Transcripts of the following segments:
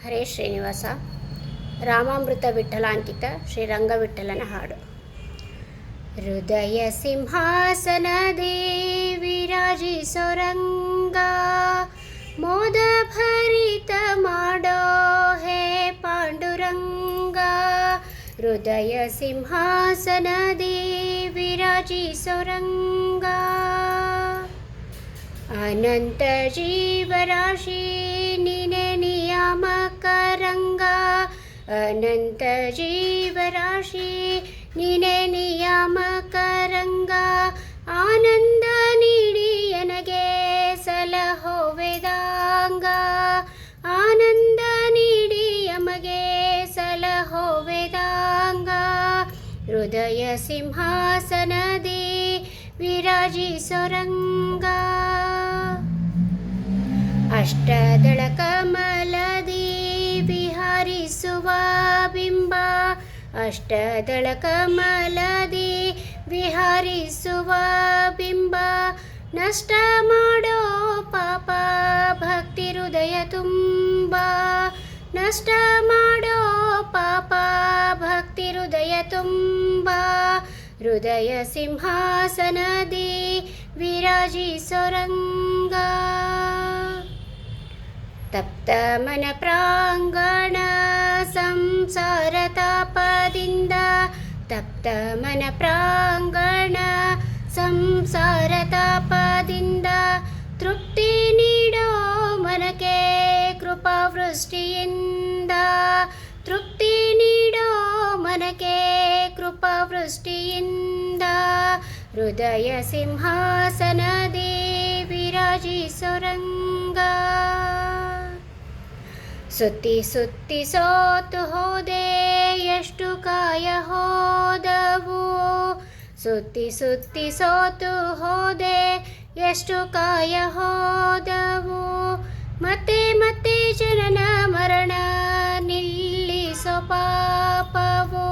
ಹರೇ ಶ್ರೀನಿವಾಸ. ರಾಮಾಮೃತ ವಿಠಲಾಂಕಿತ ಶ್ರೀರಂಗವಿಠಲನ ಹಾಡು. ಹೃದಯ ಸಿಂಹಾಸನದೇ ವಿರಾಜಿಸೋ ರಂಗ, ಮೋದ ಭರಿತ ಮಾಡೋ ಹೇ ಪಾಂಡುರಂಗ. ಹೃದಯ ಸಿಂಹಾಸನದೇ ವಿರಾಜಿಸೋ ರಂಗ, ಅನಂತ ಜೀವರಾಶಿ ನೀನೆ ನಿಯಾಮಕ ರಂಗ. ಅನಂತ ಜೀವರಾಶಿ ನೀನೆ ನಿಯಾಮಕ ರಂಗ. ಆನಂದ ನೀಡಿ ನನಗೆ ಸಲಹೋ ವೇದಾಂಗ. ಆನಂದ ನೀಡಿ ಯಮಗೆ ಸಲಹೋ ವೇದಾಂಗ. ಹೃದಯ ಸಿಂಹಾಸನದೇ ವಿರಾಜಿಸೋ ರಂಗ, ಅಷ್ಟದಳ ಕಮಲದಿ ವಿಹರಿಸುವ ಬಿಂಬ. ಅಷ್ಟದಳ ಕಮಲದಿ ವಿಹರಿಸುವ ಬಿಂಬ. ನಷ್ಟ ಮಾಡೋ ಪಾಪ ಭಕ್ತಿ ಹೃದಯ ತುಂಬ. ನಷ್ಟ ಮಾಡೋ ಪಾಪ ಭಕ್ತಿ ಹೃದಯ ತುಂಬ. ಹೃದಯ ಸಿಂಹಾಸನದಿ ವಿರಾಜಿಸೋ ರಂಗ, ತಪ್ತ ಮನ ಪ್ರಾಂಗಣ ಸಂಸಾರ ತಾಪದಿಂದ. ತಪ್ತ ಮನ ಪ್ರಾಂಗಣ ಸಂಸಾರ ತಾಪದಿಂದ. ತೃಪ್ತಿ ನೀಡೋ ಮನಕ್ಕೆ ಕೃಪಾವೃಷ್ಟಿಯಿಂದ. ತೃಪ್ತಿ ನೀಡೋ ಮನಕ್ಕೆ ಕೃಪಾವೃಷ್ಟಿಯಿಂದ. ಹೃದಯ ಸಿಂಹಾಸನದೇ ವಿರಾಜಿಸೋ ರಂಗ, ಸುತ್ತಿ ಸುತ್ತಿ ಸೋತು ಹೋದೆ ಎಷ್ಟು ಕಾಯ ಹೋದವು. ಸುತ್ತಿ ಸುತ್ತಿ ಸೋತು ಹೋದೆ ಎಷ್ಟು ಕಾಯ ಹೋದವು. ಮತ್ತೆ ಮತ್ತೆ ಜನನ ಮರಣ ನಿಲ್ಲಿಸೋ ಪಾಪವು.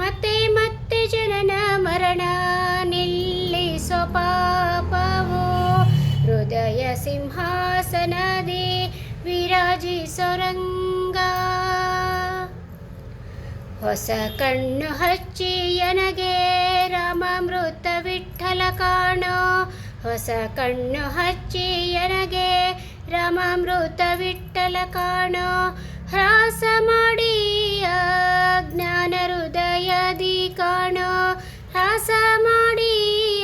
ಮತ್ತೆ ಮತ್ತೆ ಜನನ ಮರಣ ನಿಲ್ಲಿಸೋ ಪಾಪವು. ಹೃದಯ ಸಿಂಹಾಸನದೇ ವಿರಾಜಿಸೋ ರಂಗ, ಹೊಸ ಕಣ್ಣು ಹಚ್ಚಿ ನನಗೆ ರಾಮಾಮೃತ ವಿಠಲ ಕಾಣೋ. ಹೊಸ ಕಣ್ಣು ಹಚ್ಚಿ ನನಗೆ ರಾಮಾಮೃತ ವಿಠಲ ಕಾಣೋ. ಹ್ರಾಸ ಮಾಡಿ ಅಜ್ಞಾನ ಹೃದಯದಿ ಕಾಣೋ. ಹ್ರಾಸ ಮಾಡಿ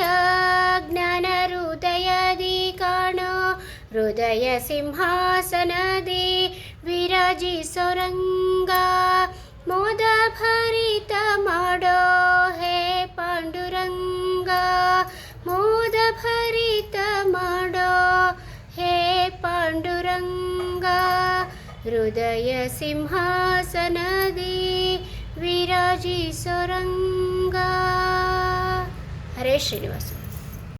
ಅಜ್ಞಾನ ಹೃದಯದಿ ಕಾಣೋ. ಹೃದಯ ಸಿಂಹಾಸನದೇ ವಿರಾಜಿಸೋ ರಂಗ, ಮೋದ ಭರಿತ ಮಾಡೋ ಹೇ ಪಾಂಡುರಂಗ. ಮೋದ ಭರಿತ ಮಾಡೋ ಹೇ ಪಾಂಡುರಂಗ. ಹೃದಯ ಸಿಂಹಾಸನದೇ ವಿರಾಜಿಸೋ ರಂಗ. ಹರೇ ಶ್ರೀನಿವಾಸ.